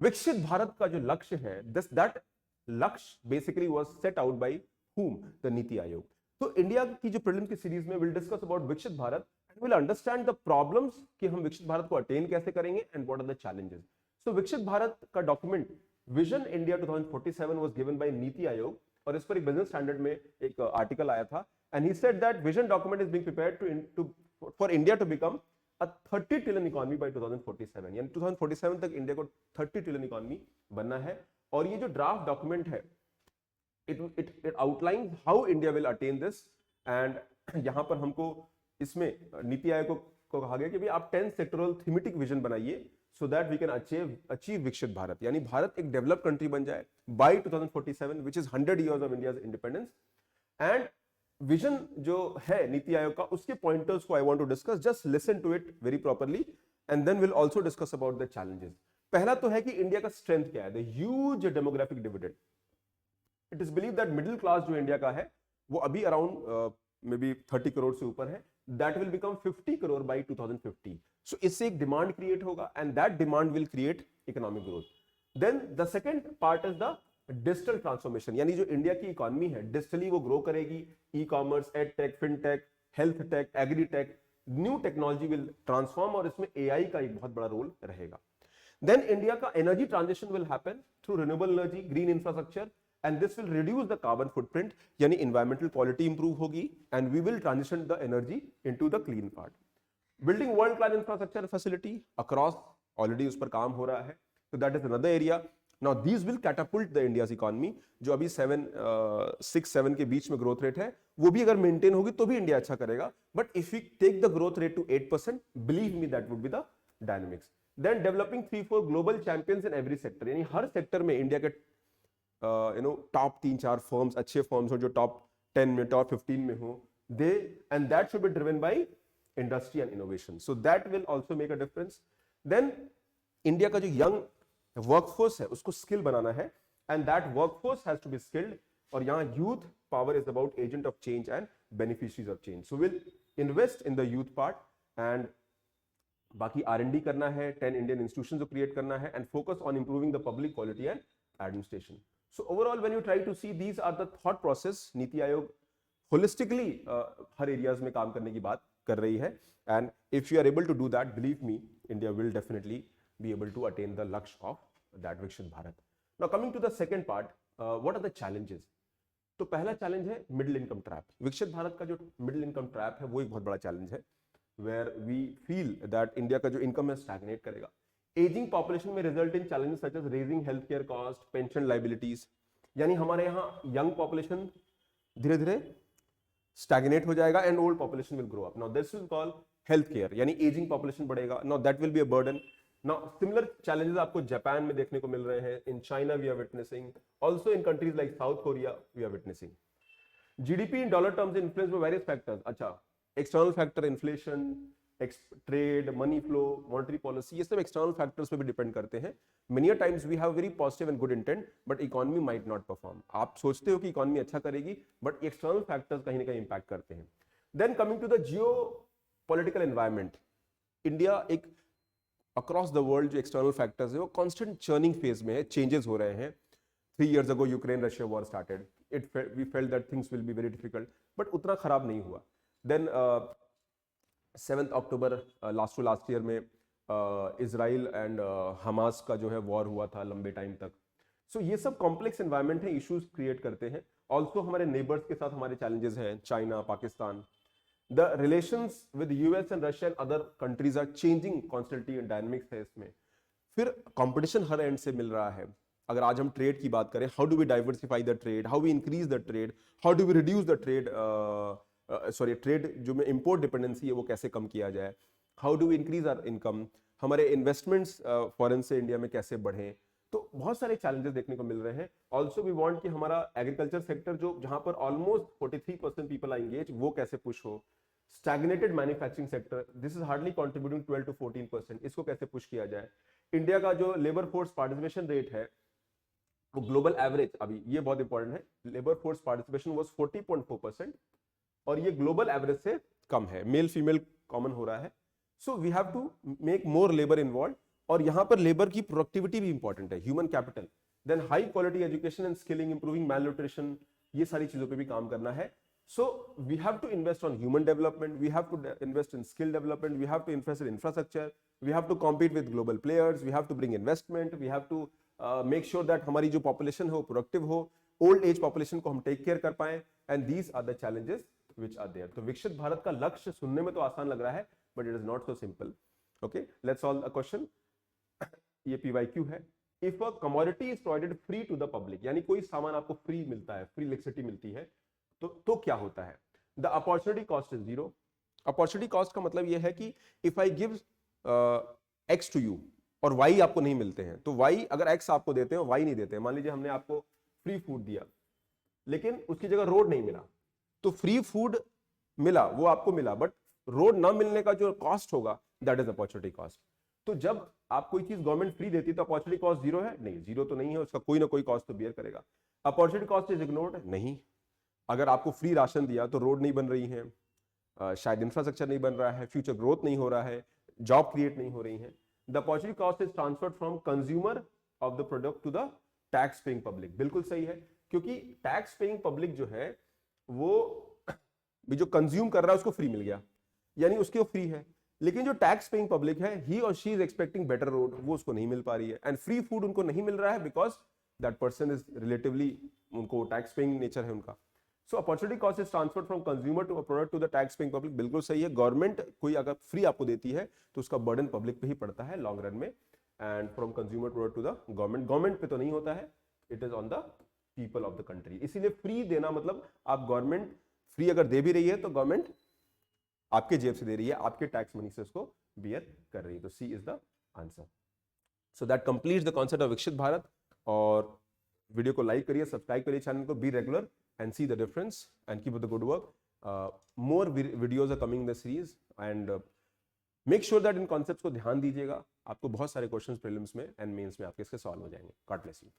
विकसित भारत का जो लक्ष्य है, दिस दैट लक्ष्य basically was set out by whom? The NITI Aayog. तो इंडिया की जो प्रीलिम की सीरीज में will discuss about Viksit Bharat and will understand the problems कि हम विकसित भारत को अटेन कैसे करेंगे and what are the challenges. So Viksit Bharat का document vision India 2047 was given by NITI Aayog, और इस पर एक बिजनेस स्टैंडर्ड में एक आर्टिकल आया था, and he said that vision document is being prepared to for India to become a 30 trillion economy by 2047, यानी 2047 तक इंडिया को 30 ट्रिलियन इकोनॉमी बनना है। और ये जो ड्राफ्ट डॉक्यूमेंट है, it outlines how India will attain this, and यहां पर हमको इसमें नीति आयोग को कहा गया कि भाई आप 10 सेक्टोरल थीमेटिक विजन बनाइए so that we can achieve विकसित भारत, यानी भारत एक डेवलप्ड कंट्री बन जाए by 2047 which is 100 years of India's independence. And vision जो है नीति आयोग का, उसके पॉइंटर्स को I want to discuss, just listen to it very properly and then will also discuss about the challenges. पहला तो है कि इंडिया का स्ट्रेंथ क्या है, the huge demographic dividend. It is believe that middle class जो India का है वो अभी अराउंड मे बी 30 करोड़ से ऊपर है, that will become 50 crore by 2050। So इससे एक डिमांड क्रिएट होगा and that demand will create economic growth. Then the second part is the digital transformation, यानी जो इंडिया की इकोनॉमी है डिजिटली वो ग्रो करेगी। E commerce, ed tech, fintech, health tech, agri tech, new technology will transform, और इसमें AI का एक बहुत बड़ा रोल रहेगा। देन इंडिया का energy transition will happen through renewable energy, green infrastructure, and this will reduce the carbon footprint, यानी environmental quality improve होगी and we will transition the energy into the clean part. Building world class infrastructure facility across, already उस पर काम हो रहा है, तो that is another area. Now these will catapult the India's economy, जो अभी 6-7 के बीच में ग्रोथ रेट है, वो भी अगर मेंटेन होगी तो भी इंडिया अच्छा करेगा। But if we take the growth rate to 8%, believe me that would be the dynamics. Then developing 3-4 global champions in every sector, यानी हर सेक्टर में इंडिया के टॉप 3-4 फर्म्स, अच्छे फर्म्स हो जो टॉप 10 में, टॉप 15 में हो, they and that should be driven by industry and innovation, so that will also make a difference. Then India का जो यंग वर्कफोर्स है उसको स्किल बनाना है and that workforce has to be skilled, और यहां youth power is about agent of change and beneficiaries of change. So will invest in the youth part and बाकी R&D करना है, 10 इंडियन इंस्टीट्यूशंस को क्रिएट करना है and focus on improving the public quality and administration. So overall when you try to see these are the thought process, NITI Aayog holistically her areas में काम करने की बात कर रही है, and if you are able to do that, believe me, India will definitely be able to attain the lakshya of that Viksit Bharat. Now coming to the second part, what are the challenges? तो पहला challenge है middle income trap. विकसित भारत का जो middle income trap है वो एक बहुत बड़ा चैलेंज है, where we feel that India का जो इनकम है स्टैग्नेट करेगा। एजिंग पॉपुलेशन में result in challenges such as raising health care cost, pension liabilities, यानी हमारे यहाँ यंग पॉपुलेशन धीरे धीरे स्टैग्नेट हो जाएगा and old population will grow up. Now this will call health care, यानी एजिंग पॉपुलेशन बढ़ेगा। Now that will be a burden. Now, similar challenges आपको जापान में देखने को मिल रहे हैं, in China we are witnessing, also in countries like South Korea we are witnessing. GDP in dollar terms influenced by various factors. अच्छा, external factor, inflation, trade, money flow, monetary policy, ये सब external factors पे भी depend करते हैं. Many a times we have very positive and good intent, but economy might not perform. आप सोचते हो कि economy अच्छा करेगी, but external factors कहीं ना कहीं impact करते हैं. Then coming to the geopolitical environment, India एक अक्रॉस द वर्ल्ड जो एक्सटर्नल फैक्टर्स है वो कांस्टेंट चर्निंग फेज में है, चेंजेस हो रहे हैं। 3 years ago Ukraine Russia war started, we felt that things will be very difficult, but उतना खराब नहीं हुआ। Then 7 October last to last year में इजराइल एंड हमास का जो है वॉर हुआ था लंबे टाइम तक। सो ये सब कॉम्प्लेक्स एनवायरनमेंट है, इश्यूज क्रिएट करते हैं। ऑल्सो हमारे नेबर्स के साथ हमारे चैलेंजेस हैं, China, Pakistan. The relations with US and Russia and other countries are changing constantly and dynamics है इसमें। फिर कंपटीशन हर एंड से मिल रहा है। अगर आज हम ट्रेड की बात करें, how do we diversify the trade, how we increase the trade, how do we reduce the trade, trade जो में इंपोर्ट डिपेंडेंसी है वो कैसे कम किया जाए, how do we increase our income, हमारे इन्वेस्टमेंट्स फॉरेन से इंडिया में कैसे बढ़ें। तो बहुत सारे चैलेंजेस देखने को मिल रहे हैं। ऑल्सो वी वांट कि हमारा एग्रीकल्चर सेक्टर जो जहां पर ऑलमोस्ट 43% पीपल आर एंगेज, वो कैसे पुश हो। Stagnated manufacturing sector, this is hardly contributing 12 to 14%, इसको कैसे पुश किया जाए। इंडिया का जो लेबर फोर्स पार्टिसिपेशन रेट है वो ग्लोबल एवरेज, अभी ये बहुत इंपॉर्टेंट है, लेबर फोर्स पार्टिसिपेशन वाज 40.4% और ये ग्लोबल एवरेज से कम है, मेल फीमेल कॉमन हो रहा है। So we have to make more labour involve और यहां पर लेबर की प्रोडक्टिविटी भी इंपॉर्टेंट है, human capital, then high quality education and skilling, improving malnutrition, ये सारी चीजों पे भी काम करना है. So we have to invest on human development, we have to invest in skill development, we have to invest in infrastructure, we have to compete with global players, we have to bring investment, we have to make sure that हमारी जो population हो productive हो, old age population को हम take care कर पाएं, and these are the challenges which are there. तो विकसित भारत का लक्ष्य सुनने में तो आसान लग रहा है, but it is not so simple. Okay, let's solve a question. ये PYQ है. If a commodity is provided free to the public, यानी कोई सामान आपको free मिलता है, free electricity मिलती है, तो क्या होता है? The opportunity cost is zero. Opportunity cost का मतलब यह है कि if I give X to you और वाई आपको नहीं मिलते हैं, तो वाई अगर एक्स आपको देते हैं वाई नहीं देते हैं, मान लीजिए हमने आपको फ्री फूड दिया लेकिन उसकी जगह रोड नहीं मिला, तो फ्री फूड मिला वो आपको मिला, बट रोड ना मिलने का जो कॉस्ट होगा दैट इज अपॉर्चुनिटी कॉस्ट. तो जब आप कोई चीज गवर्नमेंट फ्री देती है तो अपॉर्चुनिटी कॉस्ट जीरो है? नहीं, जीरो तो नहीं है, उसका कोई ना कोई कॉस्ट तो बियर करेगा. Opportunity cost is ignored? नहीं. अगर आपको फ्री राशन दिया तो रोड नहीं बन रही है, शायद इंफ्रास्ट्रक्चर नहीं बन रहा है, फ्यूचर ग्रोथ नहीं हो रहा है, जॉब क्रिएट नहीं हो रही है. The opportunity cost is transferred from consumer of the product to the tax paying public. बिल्कुल सही है, क्योंकि टैक्स पेइंग पब्लिक जो है वो भी जो कंज्यूम कर रहा है उसको फ्री मिल गया, यानी उसके वो फ्री है. लेकिन जो टैक्स पेइंग पब्लिक है, ही और she is expecting better road, वो उसको नहीं मिल पा रही है. एंड फ्री फूड उनको नहीं मिल रहा है because that person is relatively, उनको टैक्स पेइंग नेचर है उनका. So opportunity cost is transferred from consumer to a product to the tax paying public. बिल्कुल सही है. गवर्नमेंट कोई अगर फ्री आपको देती है तो उसका बर्डन पब्लिक पे ही पड़ता है लॉन्ग रन में, and from consumer product to the government. Government पे तो नहीं होता है, it is on the people of the country. इसीलिए फ्री देना मतलब आप गवर्नमेंट फ्री अगर दे भी रही है तो गवर्नमेंट आपके जेब से दे रही है, आपके टैक्स मनी से उसको बियर कर रही है. तो C is the answer. So that completes the concept of Viksit Bharat. और वीडियो को लाइक करिए, सब्सक्राइब करिए चैनल को, be regular and see the difference and keep up the good work. More videos are coming in the series, and make sure that in concepts को ध्यान दीजिएगा. आपको बहुत सारे questions prelims में and mains में आपके इसके solve हो जाएंगे. God bless you.